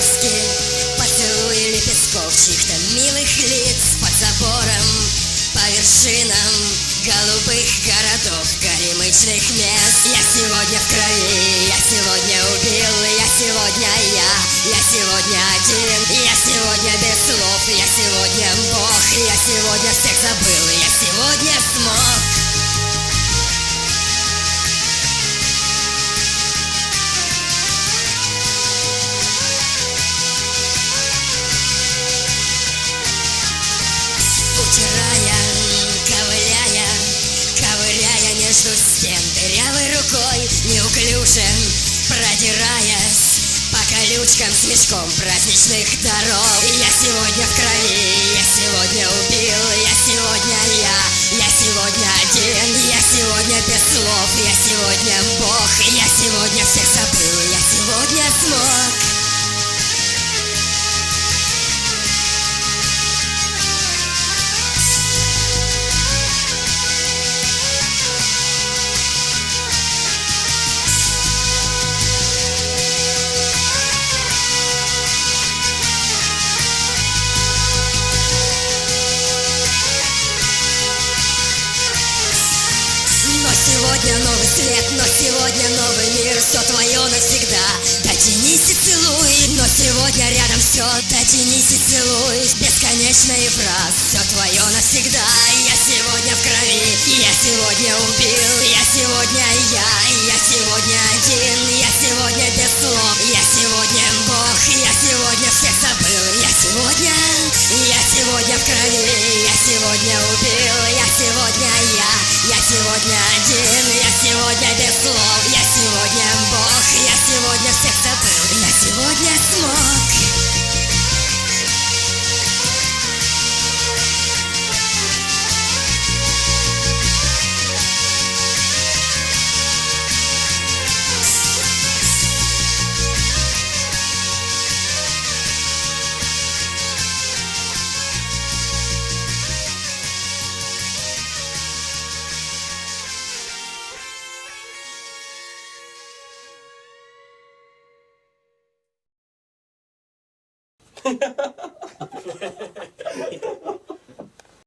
сказки, поцелуи лепестков чьих-то милых лиц под забором, по вершинам голубых городов, горемычных мест. Я сегодня в крови, я сегодня убил, я сегодня я сегодня один, я сегодня без слов, я сегодня Бог, я сегодня всех забыл, я сегодня смог. Утирая, ковыряя между стен дырявой рукой, неуклюже продираясь по колючкам с мешком праздничных даров. Я сегодня в крови, я сегодня убил, я сегодня я сегодня один, я сегодня без слов, я сегодня Бог, я сегодня всех забыл, я сегодня смог. Сегодня новый свет, но сегодня новый мир, все твое навсегда. Дотянись и целуй, но сегодня рядом все. Дотянись и целуй, бесконечный фраз, все твое навсегда. Я сегодня в крови, я сегодня убил, я сегодня я сегодня один, я сегодня без слов, я сегодня Бог, я сегодня всех забыл, я сегодня в крови, я сегодня убил, я сегодня я сегодня один, я сегодня без слов, я сегодня Бог, я сегодня всех забыл, я сегодня смог. Ha ha ha ha.